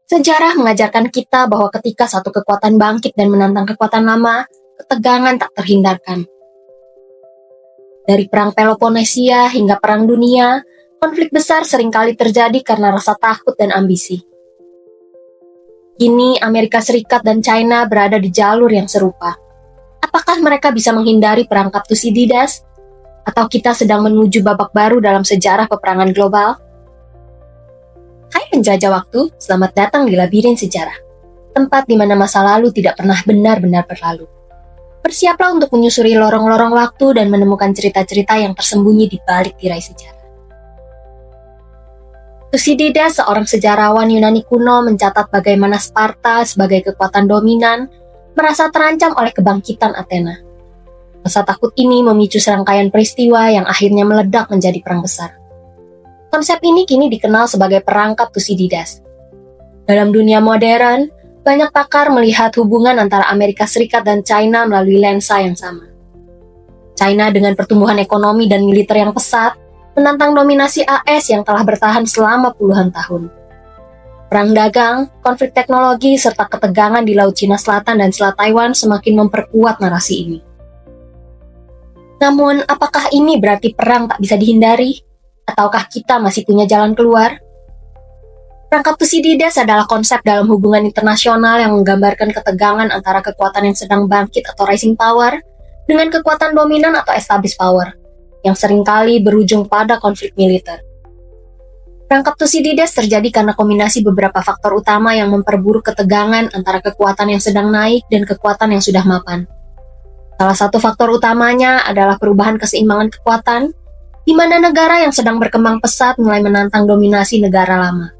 Sejarah mengajarkan kita bahwa ketika satu kekuatan bangkit dan menantang kekuatan lama, ketegangan tak terhindarkan. Dari Perang Peloponnesia hingga Perang Dunia, konflik besar seringkali terjadi karena rasa takut dan ambisi. Kini Amerika Serikat dan China berada di jalur yang serupa. Apakah mereka bisa menghindari perangkap Thucydides? Atau kita sedang menuju babak baru dalam sejarah peperangan global? Hai penjajah waktu, selamat datang di Labirin Sejarah, tempat di mana masa lalu tidak pernah benar-benar berlalu. Bersiaplah untuk menyusuri lorong-lorong waktu dan menemukan cerita-cerita yang tersembunyi di balik tirai sejarah. Thucydides, seorang sejarawan Yunani kuno, mencatat bagaimana Sparta sebagai kekuatan dominan merasa terancam oleh kebangkitan Athena. Rasa takut ini memicu serangkaian peristiwa yang akhirnya meledak menjadi perang besar. Konsep ini kini dikenal sebagai perangkap Thucydides. Dalam dunia modern, banyak pakar melihat hubungan antara Amerika Serikat dan China melalui lensa yang sama. China dengan pertumbuhan ekonomi dan militer yang pesat, menantang dominasi AS yang telah bertahan selama puluhan tahun. Perang dagang, konflik teknologi, serta ketegangan di Laut Cina Selatan dan Selat Taiwan semakin memperkuat narasi ini. Namun, apakah ini berarti perang tak bisa dihindari? Ataukah kita masih punya jalan keluar? Perangkap Thucydides adalah konsep dalam hubungan internasional yang menggambarkan ketegangan antara kekuatan yang sedang bangkit atau rising power dengan kekuatan dominan atau established power, yang seringkali berujung pada konflik militer. Perangkap Thucydides terjadi karena kombinasi beberapa faktor utama yang memperburuk ketegangan antara kekuatan yang sedang naik dan kekuatan yang sudah mapan. Salah satu faktor utamanya adalah perubahan keseimbangan kekuatan, di mana negara yang sedang berkembang pesat mulai menantang dominasi negara lama.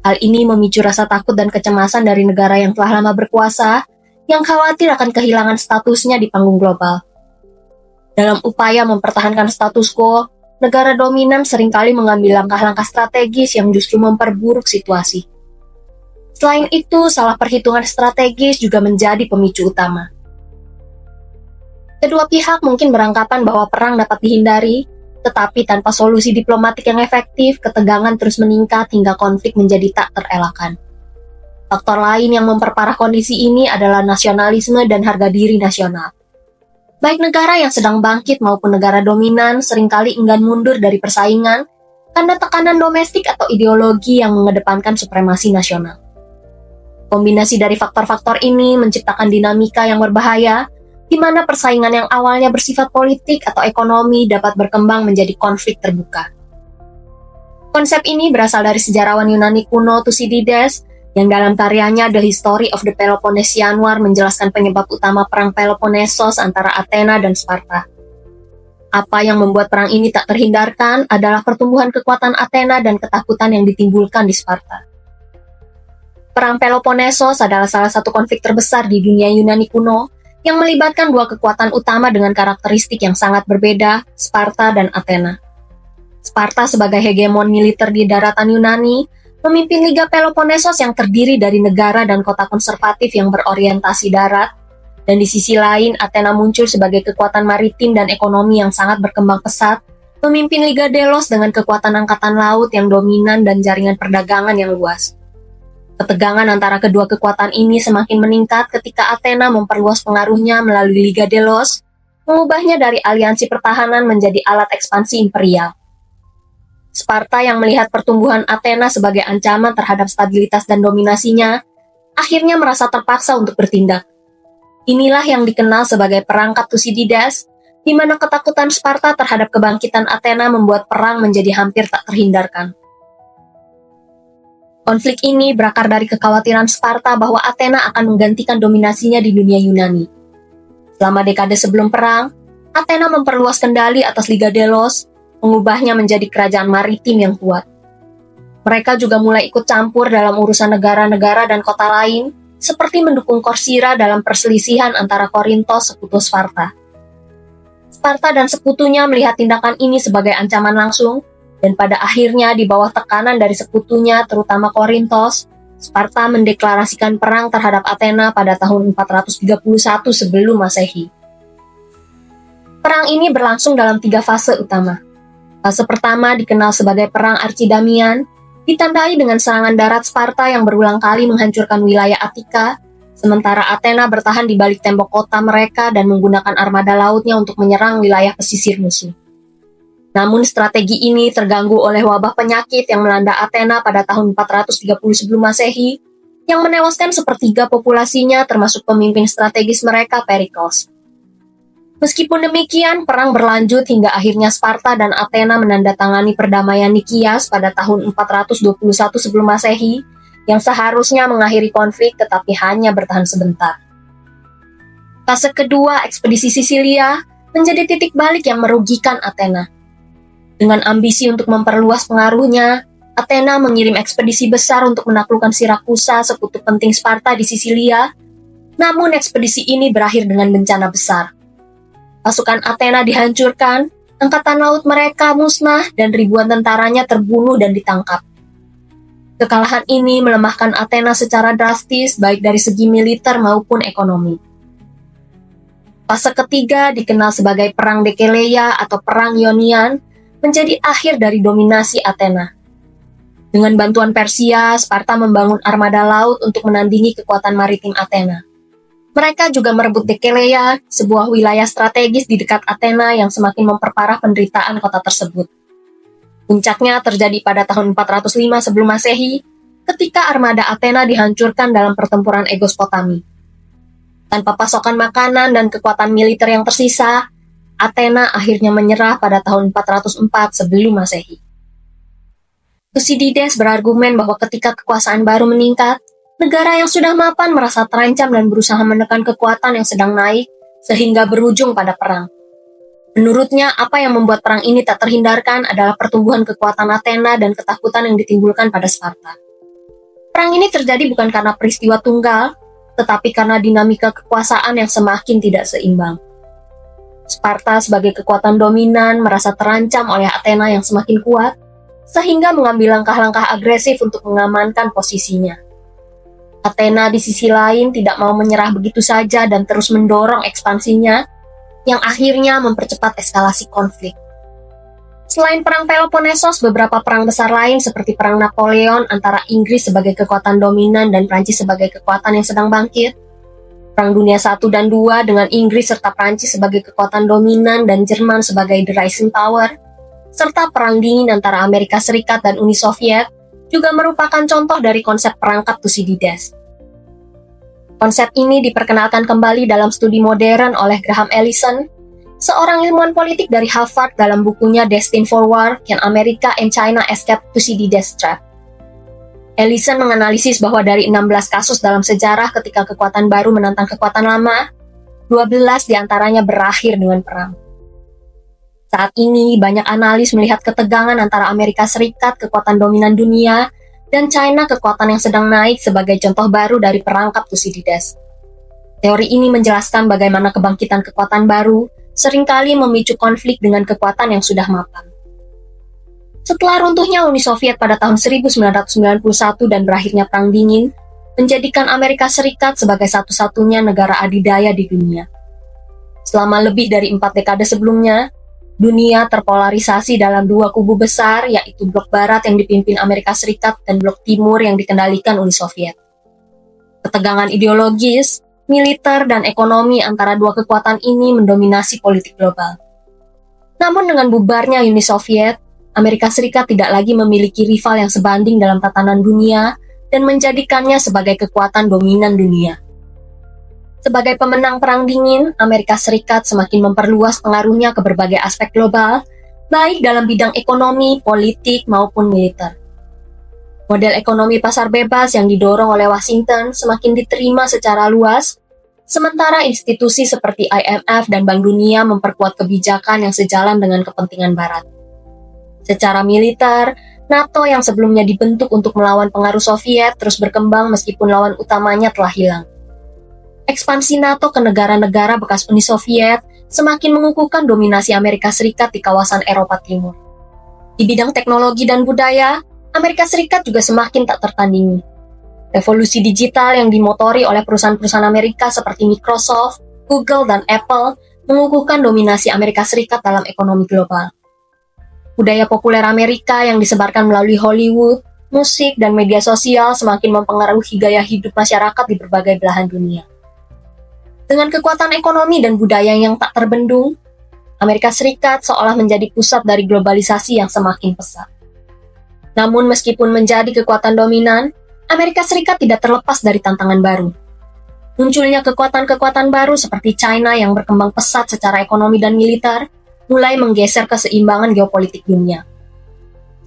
Hal ini memicu rasa takut dan kecemasan dari negara yang telah lama berkuasa, yang khawatir akan kehilangan statusnya di panggung global. Dalam upaya mempertahankan status quo, negara dominan seringkali mengambil langkah-langkah strategis yang justru memperburuk situasi. Selain itu, salah perhitungan strategis juga menjadi pemicu utama. Kedua pihak mungkin beranggapan bahwa perang dapat dihindari, tetapi tanpa solusi diplomatik yang efektif, ketegangan terus meningkat hingga konflik menjadi tak terelakkan. Faktor lain yang memperparah kondisi ini adalah nasionalisme dan harga diri nasional. Baik negara yang sedang bangkit maupun negara dominan seringkali enggan mundur dari persaingan karena tekanan domestik atau ideologi yang mengedepankan supremasi nasional. Kombinasi dari faktor-faktor ini menciptakan dinamika yang berbahaya, di mana persaingan yang awalnya bersifat politik atau ekonomi dapat berkembang menjadi konflik terbuka. Konsep ini berasal dari sejarawan Yunani kuno Thucydides, yang dalam karyanya The History of the Peloponnesian War menjelaskan penyebab utama perang Peloponnesos antara Athena dan Sparta. Apa yang membuat perang ini tak terhindarkan adalah pertumbuhan kekuatan Athena dan ketakutan yang ditimbulkan di Sparta. Perang Peloponnesos adalah salah satu konflik terbesar di dunia Yunani kuno, yang melibatkan dua kekuatan utama dengan karakteristik yang sangat berbeda, Sparta dan Athena. Sparta sebagai hegemon militer di daratan Yunani, memimpin Liga Peloponnesos yang terdiri dari negara dan kota konservatif yang berorientasi darat, dan di sisi lain Athena muncul sebagai kekuatan maritim dan ekonomi yang sangat berkembang pesat, memimpin Liga Delos dengan kekuatan angkatan laut yang dominan dan jaringan perdagangan yang luas. Ketegangan antara kedua kekuatan ini semakin meningkat ketika Athena memperluas pengaruhnya melalui Liga Delos, mengubahnya dari aliansi pertahanan menjadi alat ekspansi imperial. Sparta yang melihat pertumbuhan Athena sebagai ancaman terhadap stabilitas dan dominasinya, akhirnya merasa terpaksa untuk bertindak. Inilah yang dikenal sebagai perangkap Thucydides, di mana ketakutan Sparta terhadap kebangkitan Athena membuat perang menjadi hampir tak terhindarkan. Konflik ini berakar dari kekhawatiran Sparta bahwa Athena akan menggantikan dominasinya di dunia Yunani. Selama dekade sebelum perang, Athena memperluas kendali atas Liga Delos, mengubahnya menjadi kerajaan maritim yang kuat. Mereka juga mulai ikut campur dalam urusan negara-negara dan kota lain, seperti mendukung Corcyra dalam perselisihan antara Korintos sekutu Sparta. Sparta dan sekutunya melihat tindakan ini sebagai ancaman langsung, dan pada akhirnya di bawah tekanan dari sekutunya, terutama Korintos, Sparta mendeklarasikan perang terhadap Athena pada tahun 431 sebelum Masehi. Perang ini berlangsung dalam 3 fase utama. Fase pertama dikenal sebagai Perang Archidamian, ditandai dengan serangan darat Sparta yang berulang kali menghancurkan wilayah Attika, sementara Athena bertahan di balik tembok kota mereka dan menggunakan armada lautnya untuk menyerang wilayah pesisir musuh. Namun strategi ini terganggu oleh wabah penyakit yang melanda Athena pada tahun 430 sebelum Masehi, yang menewaskan sepertiga populasinya termasuk pemimpin strategis mereka Perikles. Meskipun demikian, perang berlanjut hingga akhirnya Sparta dan Athena menandatangani perdamaian Nikias pada tahun 421 sebelum Masehi, yang seharusnya mengakhiri konflik tetapi hanya bertahan sebentar. Fase kedua ekspedisi Sisilia menjadi titik balik yang merugikan Athena. Dengan ambisi untuk memperluas pengaruhnya, Athena mengirim ekspedisi besar untuk menaklukkan Sirakusa, sekutu penting Sparta di Sisilia, namun ekspedisi ini berakhir dengan bencana besar. Pasukan Athena dihancurkan, angkatan laut mereka musnah, dan ribuan tentaranya terbunuh dan ditangkap. Kekalahan ini melemahkan Athena secara drastis baik dari segi militer maupun ekonomi. Fase ketiga dikenal sebagai Perang Dekeleia atau Perang Ionian, menjadi akhir dari dominasi Athena. Dengan bantuan Persia, Sparta membangun armada laut untuk menandingi kekuatan maritim Athena. Mereka juga merebut Dekeleia, sebuah wilayah strategis di dekat Athena yang semakin memperparah penderitaan kota tersebut. Puncaknya terjadi pada tahun 405 sebelum Masehi, ketika armada Athena dihancurkan dalam pertempuran Egospotami. Tanpa pasokan makanan dan kekuatan militer yang tersisa, Athena akhirnya menyerah pada tahun 404 sebelum Masehi. Thucydides berargumen bahwa ketika kekuasaan baru meningkat, negara yang sudah mapan merasa terancam dan berusaha menekan kekuatan yang sedang naik, sehingga berujung pada perang. Menurutnya, apa yang membuat perang ini tak terhindarkan adalah pertumbuhan kekuatan Athena dan ketakutan yang ditimbulkan pada Sparta. Perang ini terjadi bukan karena peristiwa tunggal, tetapi karena dinamika kekuasaan yang semakin tidak seimbang. Sparta sebagai kekuatan dominan merasa terancam oleh Athena yang semakin kuat, sehingga mengambil langkah-langkah agresif untuk mengamankan posisinya. Athena di sisi lain tidak mau menyerah begitu saja dan terus mendorong ekspansinya, yang akhirnya mempercepat eskalasi konflik. Selain Perang Peloponnesos, beberapa perang besar lain seperti Perang Napoleon antara Inggris sebagai kekuatan dominan dan Prancis sebagai kekuatan yang sedang bangkit, Perang Dunia I dan II dengan Inggris serta Prancis sebagai kekuatan dominan dan Jerman sebagai the rising power, serta Perang Dingin antara Amerika Serikat dan Uni Soviet, juga merupakan contoh dari konsep perangkap Thucydides. Konsep ini diperkenalkan kembali dalam studi modern oleh Graham Allison, seorang ilmuwan politik dari Harvard dalam bukunya Destined for War, Can America and China Escape Thucydides Trap. Allison menganalisis bahwa dari 16 kasus dalam sejarah ketika kekuatan baru menantang kekuatan lama, 12 diantaranya berakhir dengan perang. Saat ini, banyak analis melihat ketegangan antara Amerika Serikat, kekuatan dominan dunia, dan China, kekuatan yang sedang naik sebagai contoh baru dari perangkap Thucydides. Teori ini menjelaskan bagaimana kebangkitan kekuatan baru seringkali memicu konflik dengan kekuatan yang sudah mapan. Setelah runtuhnya Uni Soviet pada tahun 1991 dan berakhirnya Perang Dingin, menjadikan Amerika Serikat sebagai satu-satunya negara adidaya di dunia. Selama lebih dari 4 dekade sebelumnya, dunia terpolarisasi dalam dua kubu besar, yaitu blok barat yang dipimpin Amerika Serikat dan blok timur yang dikendalikan Uni Soviet. Ketegangan ideologis, militer, dan ekonomi antara dua kekuatan ini mendominasi politik global. Namun dengan bubarnya Uni Soviet, Amerika Serikat tidak lagi memiliki rival yang sebanding dalam tatanan dunia dan menjadikannya sebagai kekuatan dominan dunia. Sebagai pemenang Perang Dingin, Amerika Serikat semakin memperluas pengaruhnya ke berbagai aspek global, baik dalam bidang ekonomi, politik, maupun militer. Model ekonomi pasar bebas yang didorong oleh Washington semakin diterima secara luas, sementara institusi seperti IMF dan Bank Dunia memperkuat kebijakan yang sejalan dengan kepentingan Barat. Secara militer, NATO yang sebelumnya dibentuk untuk melawan pengaruh Soviet terus berkembang meskipun lawan utamanya telah hilang. Ekspansi NATO ke negara-negara bekas Uni Soviet semakin mengukuhkan dominasi Amerika Serikat di kawasan Eropa Timur. Di bidang teknologi dan budaya, Amerika Serikat juga semakin tak tertandingi. Revolusi digital yang dimotori oleh perusahaan-perusahaan Amerika seperti Microsoft, Google, dan Apple mengukuhkan dominasi Amerika Serikat dalam ekonomi global. Budaya populer Amerika yang disebarkan melalui Hollywood, musik, dan media sosial semakin mempengaruhi gaya hidup masyarakat di berbagai belahan dunia. Dengan kekuatan ekonomi dan budaya yang tak terbendung, Amerika Serikat seolah menjadi pusat dari globalisasi yang semakin pesat. Namun meskipun menjadi kekuatan dominan, Amerika Serikat tidak terlepas dari tantangan baru. Munculnya kekuatan-kekuatan baru seperti China yang berkembang pesat secara ekonomi dan militer, mulai menggeser keseimbangan geopolitik dunia.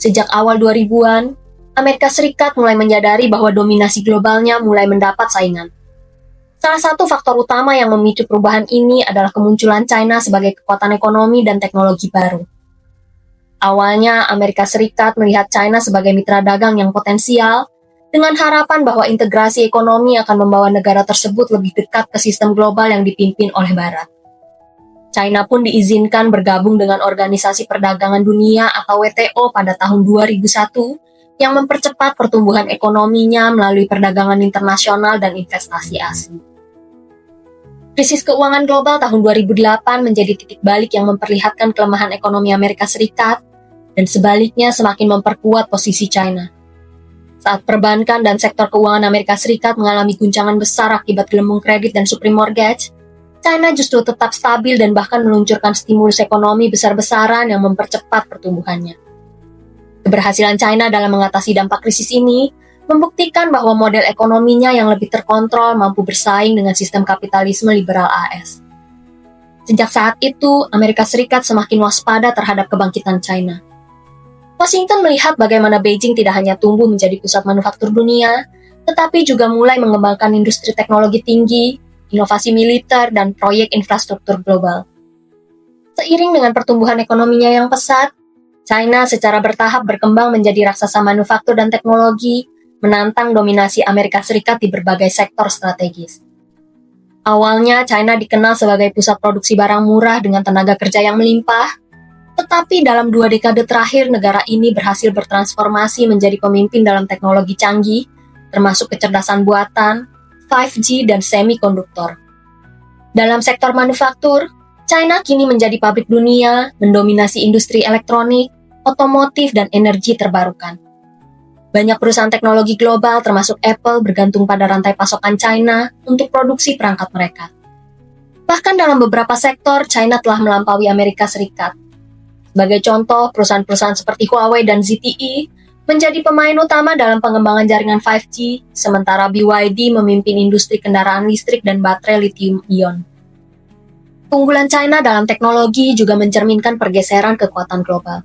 Sejak awal 2000-an, Amerika Serikat mulai menyadari bahwa dominasi globalnya mulai mendapat saingan. Salah satu faktor utama yang memicu perubahan ini adalah kemunculan China sebagai kekuatan ekonomi dan teknologi baru. Awalnya, Amerika Serikat melihat China sebagai mitra dagang yang potensial, dengan harapan bahwa integrasi ekonomi akan membawa negara tersebut lebih dekat ke sistem global yang dipimpin oleh Barat. China pun diizinkan bergabung dengan Organisasi Perdagangan Dunia atau WTO pada tahun 2001 yang mempercepat pertumbuhan ekonominya melalui perdagangan internasional dan investasi asing. Krisis keuangan global tahun 2008 menjadi titik balik yang memperlihatkan kelemahan ekonomi Amerika Serikat dan sebaliknya semakin memperkuat posisi China. Saat perbankan dan sektor keuangan Amerika Serikat mengalami guncangan besar akibat gelembung kredit dan subprime mortgage, China justru tetap stabil dan bahkan meluncurkan stimulus ekonomi besar-besaran yang mempercepat pertumbuhannya. Keberhasilan China dalam mengatasi dampak krisis ini membuktikan bahwa model ekonominya yang lebih terkontrol mampu bersaing dengan sistem kapitalisme liberal AS. Sejak saat itu, Amerika Serikat semakin waspada terhadap kebangkitan China. Washington melihat bagaimana Beijing tidak hanya tumbuh menjadi pusat manufaktur dunia, tetapi juga mulai mengembangkan industri teknologi tinggi, inovasi militer, dan proyek infrastruktur global. Seiring dengan pertumbuhan ekonominya yang pesat, China secara bertahap berkembang menjadi raksasa manufaktur dan teknologi, menantang dominasi Amerika Serikat di berbagai sektor strategis. Awalnya, China dikenal sebagai pusat produksi barang murah dengan tenaga kerja yang melimpah, tetapi dalam 2 dekade terakhir negara ini berhasil bertransformasi menjadi pemimpin dalam teknologi canggih, termasuk kecerdasan buatan, 5G, dan semikonduktor. Dalam sektor manufaktur, China kini menjadi pabrik dunia, mendominasi industri elektronik, otomotif, dan energi terbarukan. Banyak perusahaan teknologi global termasuk Apple bergantung pada rantai pasokan China untuk produksi perangkat mereka. Bahkan dalam beberapa sektor, China telah melampaui Amerika Serikat. Sebagai contoh, perusahaan-perusahaan seperti Huawei dan ZTE menjadi pemain utama dalam pengembangan jaringan 5G, sementara BYD memimpin industri kendaraan listrik dan baterai lithium-ion. Keunggulan China dalam teknologi juga mencerminkan pergeseran kekuatan global.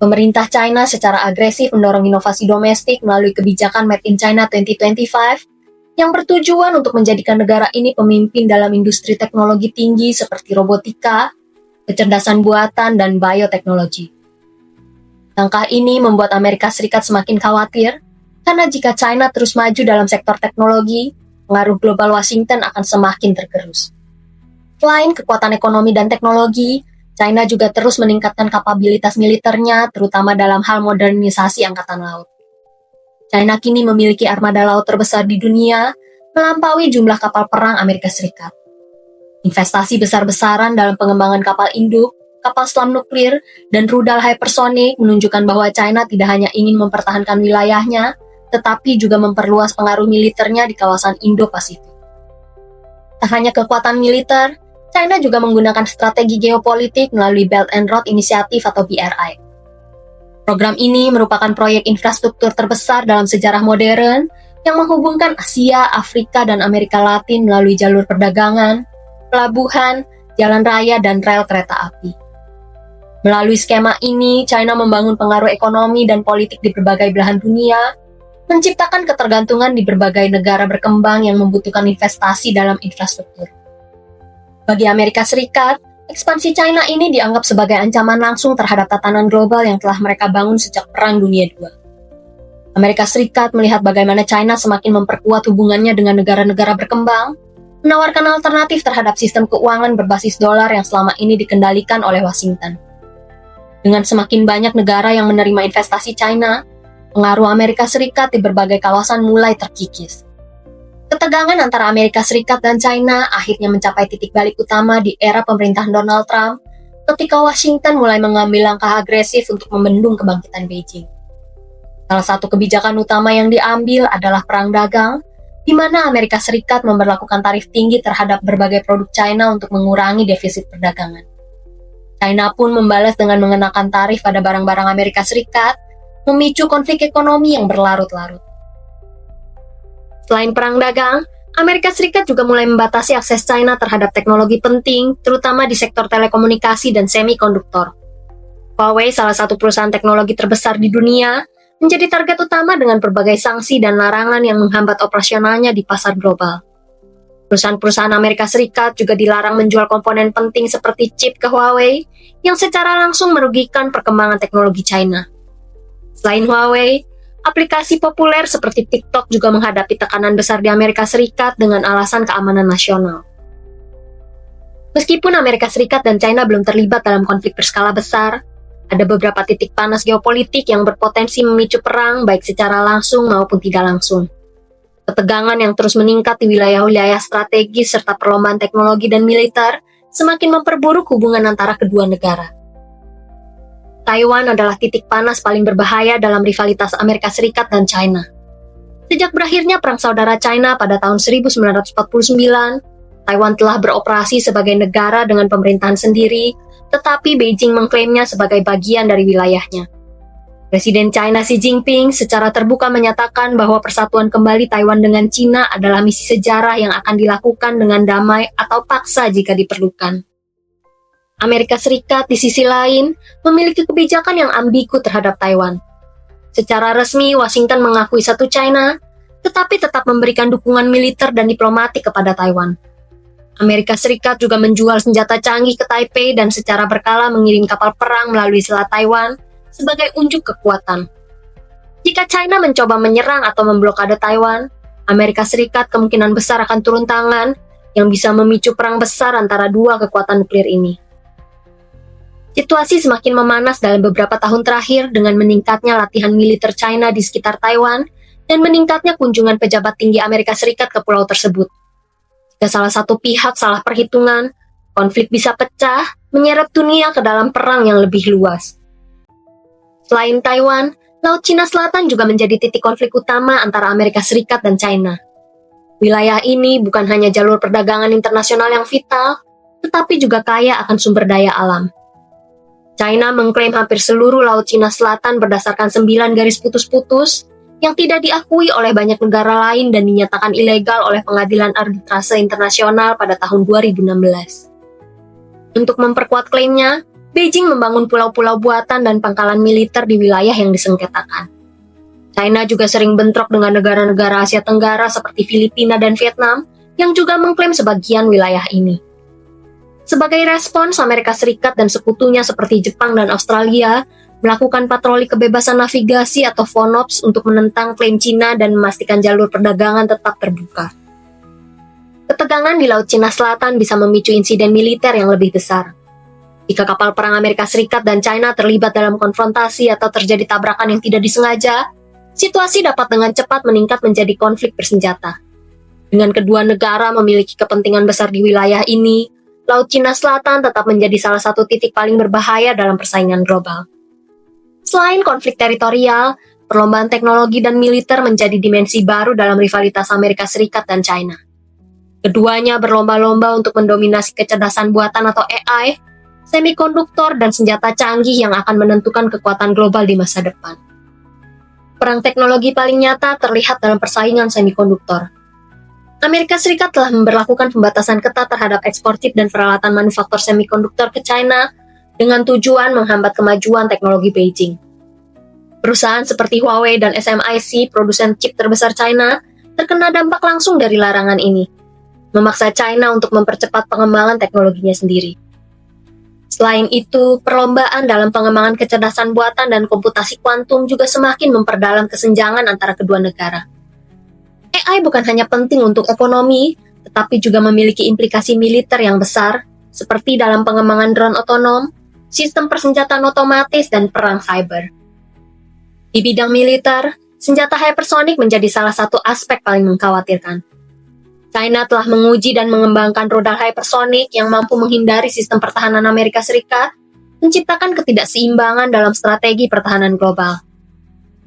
Pemerintah China secara agresif mendorong inovasi domestik melalui kebijakan Made in China 2025 yang bertujuan untuk menjadikan negara ini pemimpin dalam industri teknologi tinggi seperti robotika, kecerdasan buatan, dan bioteknologi. Langkah ini membuat Amerika Serikat semakin khawatir karena jika China terus maju dalam sektor teknologi, pengaruh global Washington akan semakin tergerus. Selain kekuatan ekonomi dan teknologi, China juga terus meningkatkan kapabilitas militernya, terutama dalam hal modernisasi angkatan laut. China kini memiliki armada laut terbesar di dunia, melampaui jumlah kapal perang Amerika Serikat. Investasi besar-besaran dalam pengembangan kapal induk, kapal selam nuklir, dan rudal hypersonik menunjukkan bahwa China tidak hanya ingin mempertahankan wilayahnya, tetapi juga memperluas pengaruh militernya di kawasan Indo-Pasifik. Tak hanya kekuatan militer, China juga menggunakan strategi geopolitik melalui Belt and Road Initiative atau BRI. Program ini merupakan proyek infrastruktur terbesar dalam sejarah modern yang menghubungkan Asia, Afrika, dan Amerika Latin melalui jalur perdagangan, pelabuhan, jalan raya, dan rel kereta api. Melalui skema ini, China membangun pengaruh ekonomi dan politik di berbagai belahan dunia, menciptakan ketergantungan di berbagai negara berkembang yang membutuhkan investasi dalam infrastruktur. Bagi Amerika Serikat, ekspansi China ini dianggap sebagai ancaman langsung terhadap tatanan global yang telah mereka bangun sejak Perang Dunia II. Amerika Serikat melihat bagaimana China semakin memperkuat hubungannya dengan negara-negara berkembang, menawarkan alternatif terhadap sistem keuangan berbasis dolar yang selama ini dikendalikan oleh Washington. Dengan semakin banyak negara yang menerima investasi China, pengaruh Amerika Serikat di berbagai kawasan mulai terkikis. Ketegangan antara Amerika Serikat dan China akhirnya mencapai titik balik utama di era pemerintahan Donald Trump ketika Washington mulai mengambil langkah agresif untuk membendung kebangkitan Beijing. Salah satu kebijakan utama yang diambil adalah perang dagang, di mana Amerika Serikat memberlakukan tarif tinggi terhadap berbagai produk China untuk mengurangi defisit perdagangan. China pun membalas dengan mengenakan tarif pada barang-barang Amerika Serikat, memicu konflik ekonomi yang berlarut-larut. Selain perang dagang, Amerika Serikat juga mulai membatasi akses China terhadap teknologi penting, terutama di sektor telekomunikasi dan semikonduktor. Huawei, salah satu perusahaan teknologi terbesar di dunia, menjadi target utama dengan berbagai sanksi dan larangan yang menghambat operasionalnya di pasar global. Perusahaan-perusahaan Amerika Serikat juga dilarang menjual komponen penting seperti chip ke Huawei, yang secara langsung merugikan perkembangan teknologi China. Selain Huawei, aplikasi populer seperti TikTok juga menghadapi tekanan besar di Amerika Serikat dengan alasan keamanan nasional. Meskipun Amerika Serikat dan China belum terlibat dalam konflik berskala besar, ada beberapa titik panas geopolitik yang berpotensi memicu perang baik secara langsung maupun tidak langsung. Ketegangan yang terus meningkat di wilayah-wilayah strategis serta perlombaan teknologi dan militer semakin memperburuk hubungan antara kedua negara. Taiwan adalah titik panas paling berbahaya dalam rivalitas Amerika Serikat dan China. Sejak berakhirnya Perang Saudara China pada tahun 1949, Taiwan telah beroperasi sebagai negara dengan pemerintahan sendiri, tetapi Beijing mengklaimnya sebagai bagian dari wilayahnya. Presiden China Xi Jinping secara terbuka menyatakan bahwa persatuan kembali Taiwan dengan Cina adalah misi sejarah yang akan dilakukan dengan damai atau paksa jika diperlukan. Amerika Serikat di sisi lain memiliki kebijakan yang ambigu terhadap Taiwan. Secara resmi, Washington mengakui satu China, tetapi tetap memberikan dukungan militer dan diplomatik kepada Taiwan. Amerika Serikat juga menjual senjata canggih ke Taipei dan secara berkala mengirim kapal perang melalui Selat Taiwan sebagai unjuk kekuatan. Jika China mencoba menyerang atau memblokade Taiwan, Amerika Serikat kemungkinan besar akan turun tangan yang bisa memicu perang besar antara dua kekuatan nuklir ini. Situasi semakin memanas dalam beberapa tahun terakhir dengan meningkatnya latihan militer China di sekitar Taiwan dan meningkatnya kunjungan pejabat tinggi Amerika Serikat ke pulau tersebut. Jika salah satu pihak salah perhitungan, konflik bisa pecah, menyeret dunia ke dalam perang yang lebih luas. Selain Taiwan, Laut Cina Selatan juga menjadi titik konflik utama antara Amerika Serikat dan China. Wilayah ini bukan hanya jalur perdagangan internasional yang vital, tetapi juga kaya akan sumber daya alam. China mengklaim hampir seluruh Laut Cina Selatan berdasarkan 9 garis putus-putus yang tidak diakui oleh banyak negara lain dan dinyatakan ilegal oleh Pengadilan Arbitrase Internasional pada tahun 2016. Untuk memperkuat klaimnya, Beijing membangun pulau-pulau buatan dan pangkalan militer di wilayah yang disengketakan. China juga sering bentrok dengan negara-negara Asia Tenggara seperti Filipina dan Vietnam yang juga mengklaim sebagian wilayah ini. Sebagai respons, Amerika Serikat dan sekutunya seperti Jepang dan Australia melakukan patroli kebebasan navigasi atau FONOPS untuk menentang klaim Cina dan memastikan jalur perdagangan tetap terbuka. Ketegangan di Laut Cina Selatan bisa memicu insiden militer yang lebih besar. Jika kapal perang Amerika Serikat dan China terlibat dalam konfrontasi atau terjadi tabrakan yang tidak disengaja, situasi dapat dengan cepat meningkat menjadi konflik bersenjata. Dengan kedua negara memiliki kepentingan besar di wilayah ini, Laut Cina Selatan tetap menjadi salah satu titik paling berbahaya dalam persaingan global. Selain konflik teritorial, perlombaan teknologi dan militer menjadi dimensi baru dalam rivalitas Amerika Serikat dan China. Keduanya berlomba-lomba untuk mendominasi kecerdasan buatan atau AI, semikonduktor, dan senjata canggih yang akan menentukan kekuatan global di masa depan. Perang teknologi paling nyata terlihat dalam persaingan semikonduktor. Amerika Serikat telah memberlakukan pembatasan ketat terhadap ekspor chip dan peralatan manufaktur semikonduktor ke China dengan tujuan menghambat kemajuan teknologi Beijing. Perusahaan seperti Huawei dan SMIC, produsen chip terbesar China, terkena dampak langsung dari larangan ini, memaksa China untuk mempercepat pengembangan teknologinya sendiri. Selain itu, perlombaan dalam pengembangan kecerdasan buatan dan komputasi kuantum juga semakin memperdalam kesenjangan antara kedua negara. AI bukan hanya penting untuk ekonomi, tetapi juga memiliki implikasi militer yang besar, seperti dalam pengembangan drone otonom, sistem persenjataan otomatis, dan perang cyber. Di bidang militer, senjata hypersonic menjadi salah satu aspek paling mengkhawatirkan. China telah menguji dan mengembangkan rudal hypersonic yang mampu menghindari sistem pertahanan Amerika Serikat, menciptakan ketidakseimbangan dalam strategi pertahanan global.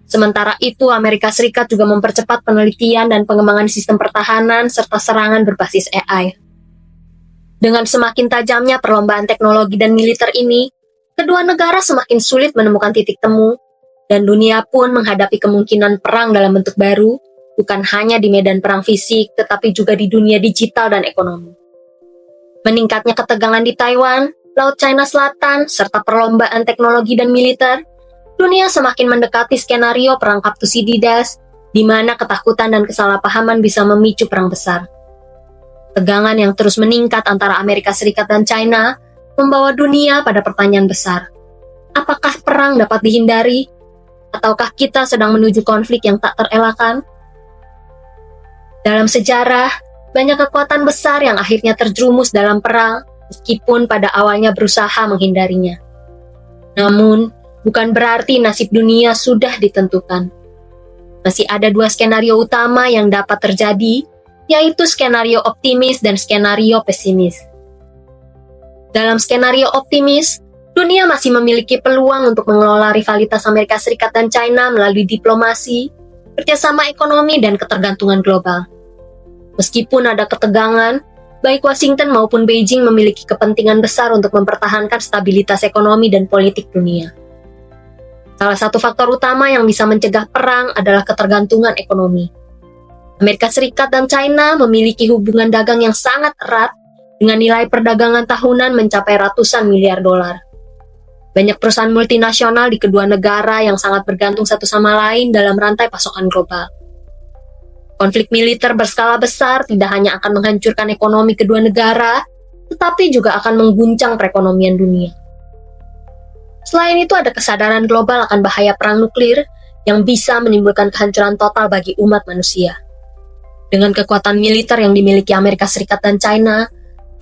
Sementara itu, Amerika Serikat juga mempercepat penelitian dan pengembangan sistem pertahanan serta serangan berbasis AI. Dengan semakin tajamnya perlombaan teknologi dan militer ini, kedua negara semakin sulit menemukan titik temu, dan dunia pun menghadapi kemungkinan perang dalam bentuk baru, bukan hanya di medan perang fisik, tetapi juga di dunia digital dan ekonomi. Meningkatnya ketegangan di Taiwan, Laut China Selatan, serta perlombaan teknologi dan militer, dunia semakin mendekati skenario perangkap Thucydides, di mana ketakutan dan kesalahpahaman bisa memicu perang besar. Tegangan yang terus meningkat antara Amerika Serikat dan China membawa dunia pada pertanyaan besar. Apakah perang dapat dihindari? Ataukah kita sedang menuju konflik yang tak terelakkan? Dalam sejarah, banyak kekuatan besar yang akhirnya terjerumus dalam perang, meskipun pada awalnya berusaha menghindarinya. Namun, bukan berarti nasib dunia sudah ditentukan. Masih ada dua skenario utama yang dapat terjadi, yaitu skenario optimis dan skenario pesimis. Dalam skenario optimis, dunia masih memiliki peluang untuk mengelola rivalitas Amerika Serikat dan China melalui diplomasi, kerjasama ekonomi, dan ketergantungan global. Meskipun ada ketegangan, baik Washington maupun Beijing memiliki kepentingan besar untuk mempertahankan stabilitas ekonomi dan politik dunia. Salah satu faktor utama yang bisa mencegah perang adalah ketergantungan ekonomi. Amerika Serikat dan China memiliki hubungan dagang yang sangat erat dengan nilai perdagangan tahunan mencapai ratusan miliar dolar. Banyak perusahaan multinasional di kedua negara yang sangat bergantung satu sama lain dalam rantai pasokan global. Konflik militer berskala besar tidak hanya akan menghancurkan ekonomi kedua negara, tetapi juga akan mengguncang perekonomian dunia. Selain itu, ada kesadaran global akan bahaya perang nuklir yang bisa menimbulkan kehancuran total bagi umat manusia. Dengan kekuatan militer yang dimiliki Amerika Serikat dan China,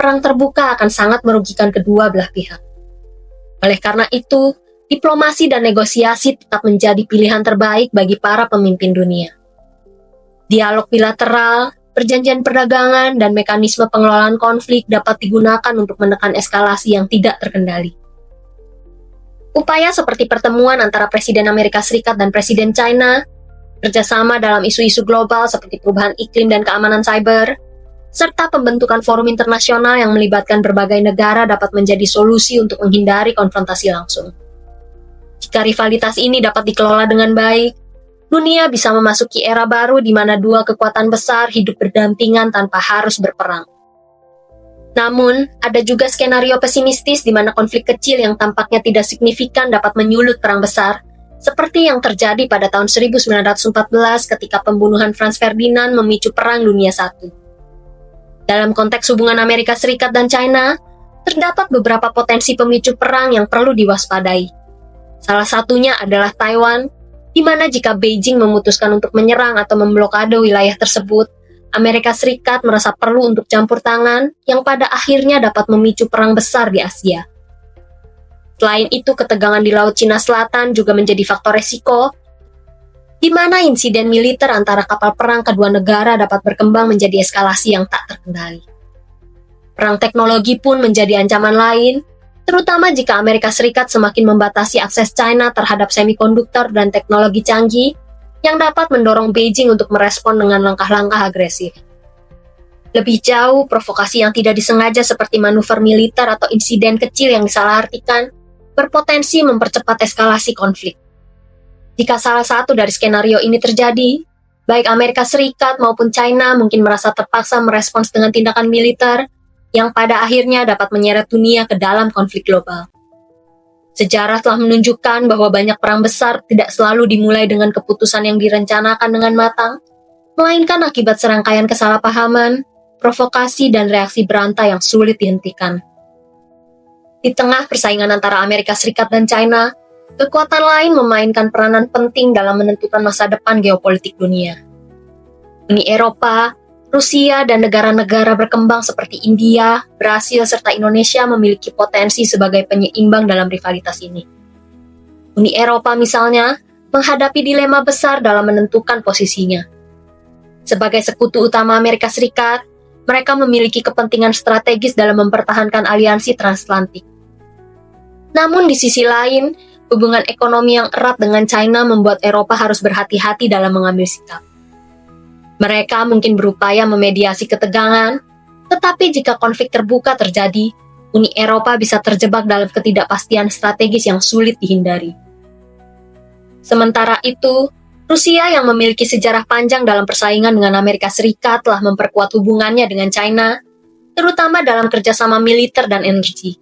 perang terbuka akan sangat merugikan kedua belah pihak. Oleh karena itu, diplomasi dan negosiasi tetap menjadi pilihan terbaik bagi para pemimpin dunia. Dialog bilateral, perjanjian perdagangan, dan mekanisme pengelolaan konflik dapat digunakan untuk menekan eskalasi yang tidak terkendali. Upaya seperti pertemuan antara Presiden Amerika Serikat dan Presiden China, kerjasama dalam isu-isu global seperti perubahan iklim dan keamanan cyber, serta pembentukan forum internasional yang melibatkan berbagai negara dapat menjadi solusi untuk menghindari konfrontasi langsung. Jika rivalitas ini dapat dikelola dengan baik, dunia bisa memasuki era baru di mana dua kekuatan besar hidup berdampingan tanpa harus berperang. Namun, ada juga skenario pesimistis di mana konflik kecil yang tampaknya tidak signifikan dapat menyulut perang besar, seperti yang terjadi pada tahun 1914 ketika pembunuhan Franz Ferdinand memicu Perang Dunia I. Dalam konteks hubungan Amerika Serikat dan China, terdapat beberapa potensi pemicu perang yang perlu diwaspadai. Salah satunya adalah Taiwan, di mana jika Beijing memutuskan untuk menyerang atau memblokade wilayah tersebut, Amerika Serikat merasa perlu untuk campur tangan yang pada akhirnya dapat memicu perang besar di Asia. Selain itu, ketegangan di Laut Cina Selatan juga menjadi faktor resiko, di mana insiden militer antara kapal perang kedua negara dapat berkembang menjadi eskalasi yang tak terkendali. Perang teknologi pun menjadi ancaman lain, terutama jika Amerika Serikat semakin membatasi akses China terhadap semikonduktor dan teknologi canggih, yang dapat mendorong Beijing untuk merespon dengan langkah-langkah agresif. Lebih jauh, provokasi yang tidak disengaja seperti manuver militer atau insiden kecil yang disalahartikan berpotensi mempercepat eskalasi konflik. Jika salah satu dari skenario ini terjadi, baik Amerika Serikat maupun China mungkin merasa terpaksa merespons dengan tindakan militer yang pada akhirnya dapat menyeret dunia ke dalam konflik global. Sejarah telah menunjukkan bahwa banyak perang besar tidak selalu dimulai dengan keputusan yang direncanakan dengan matang, melainkan akibat serangkaian kesalahpahaman, provokasi, dan reaksi berantai yang sulit dihentikan. Di tengah persaingan antara Amerika Serikat dan China, kekuatan lain memainkan peranan penting dalam menentukan masa depan geopolitik dunia. Uni Eropa, Rusia, dan negara-negara berkembang seperti India, Brasil, serta Indonesia memiliki potensi sebagai penyeimbang dalam rivalitas ini. Uni Eropa misalnya menghadapi dilema besar dalam menentukan posisinya. Sebagai sekutu utama Amerika Serikat, mereka memiliki kepentingan strategis dalam mempertahankan aliansi transatlantik. Namun di sisi lain, Hubungan ekonomi yang erat dengan China membuat Eropa harus berhati-hati dalam mengambil sikap. Mereka mungkin berupaya memediasi ketegangan, tetapi jika konflik terbuka terjadi, Uni Eropa bisa terjebak dalam ketidakpastian strategis yang sulit dihindari. Sementara itu, Rusia yang memiliki sejarah panjang dalam persaingan dengan Amerika Serikat telah memperkuat hubungannya dengan China, terutama dalam kerjasama militer dan energi.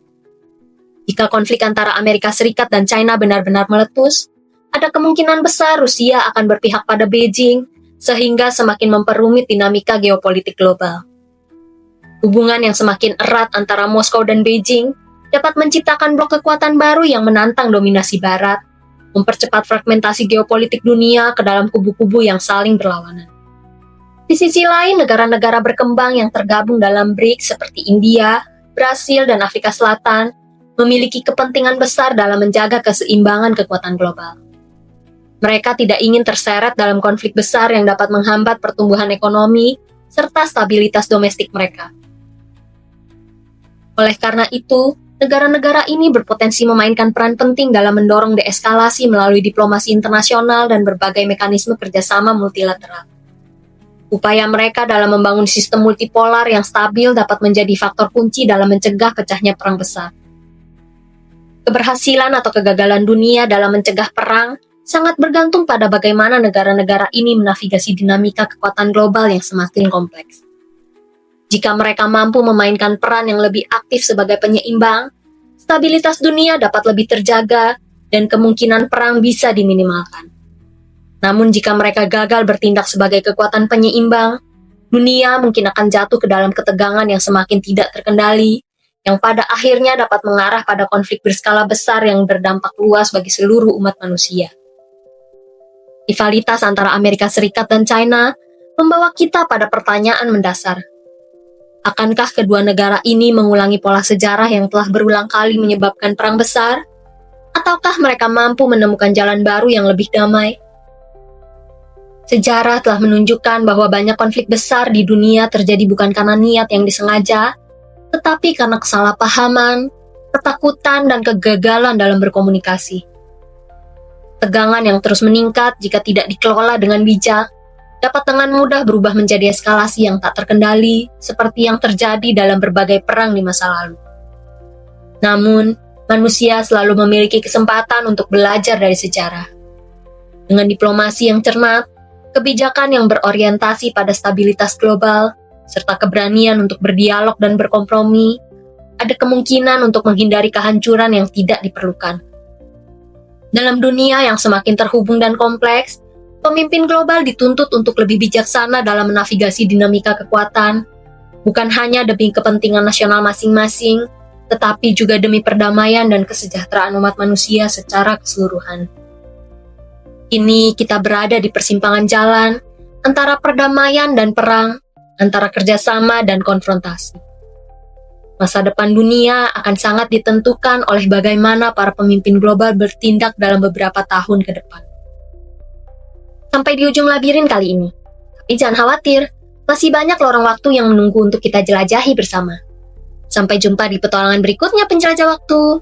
Jika konflik antara Amerika Serikat dan China benar-benar meletus, ada kemungkinan besar Rusia akan berpihak pada Beijing, sehingga semakin memperumit dinamika geopolitik global. Hubungan yang semakin erat antara Moskow dan Beijing dapat menciptakan blok kekuatan baru yang menantang dominasi Barat, mempercepat fragmentasi geopolitik dunia ke dalam kubu-kubu yang saling berlawanan. Di sisi lain, negara-negara berkembang yang tergabung dalam BRICS seperti India, Brasil, dan Afrika Selatan memiliki kepentingan besar dalam menjaga keseimbangan kekuatan global. Mereka tidak ingin terseret dalam konflik besar yang dapat menghambat pertumbuhan ekonomi serta stabilitas domestik mereka. Oleh karena itu, negara-negara ini berpotensi memainkan peran penting dalam mendorong deeskalasi melalui diplomasi internasional dan berbagai mekanisme kerjasama multilateral. Upaya mereka dalam membangun sistem multipolar yang stabil dapat menjadi faktor kunci dalam mencegah pecahnya perang besar. Keberhasilan atau kegagalan dunia dalam mencegah perang sangat bergantung pada bagaimana negara-negara ini menavigasi dinamika kekuatan global yang semakin kompleks. Jika mereka mampu memainkan peran yang lebih aktif sebagai penyeimbang, stabilitas dunia dapat lebih terjaga dan kemungkinan perang bisa diminimalkan. Namun jika mereka gagal bertindak sebagai kekuatan penyeimbang, dunia mungkin akan jatuh ke dalam ketegangan yang semakin tidak terkendali, yang pada akhirnya dapat mengarah pada konflik berskala besar yang berdampak luas bagi seluruh umat manusia. Rivalitas antara Amerika Serikat dan China membawa kita pada pertanyaan mendasar. Akankah kedua negara ini mengulangi pola sejarah yang telah berulang kali menyebabkan perang besar? Ataukah mereka mampu menemukan jalan baru yang lebih damai? Sejarah telah menunjukkan bahwa banyak konflik besar di dunia terjadi bukan karena niat yang disengaja, tetapi karena kesalahpahaman, ketakutan, dan kegagalan dalam berkomunikasi. Tegangan yang terus meningkat jika tidak dikelola dengan bijak, dapat dengan mudah berubah menjadi eskalasi yang tak terkendali, seperti yang terjadi dalam berbagai perang di masa lalu. Namun, manusia selalu memiliki kesempatan untuk belajar dari sejarah. Dengan diplomasi yang cermat, kebijakan yang berorientasi pada stabilitas global, serta keberanian untuk berdialog dan berkompromi, ada kemungkinan untuk menghindari kehancuran yang tidak diperlukan. Dalam dunia yang semakin terhubung dan kompleks, pemimpin global dituntut untuk lebih bijaksana dalam menavigasi dinamika kekuatan, bukan hanya demi kepentingan nasional masing-masing, tetapi juga demi perdamaian dan kesejahteraan umat manusia secara keseluruhan. Kini kita berada di persimpangan jalan antara perdamaian dan perang, antara kerjasama dan konfrontasi. Masa depan dunia akan sangat ditentukan oleh bagaimana para pemimpin global bertindak dalam beberapa tahun ke depan. Sampai di ujung labirin kali ini. Tapi jangan khawatir, masih banyak lorong waktu yang menunggu untuk kita jelajahi bersama. Sampai jumpa di petualangan berikutnya penjelajah waktu.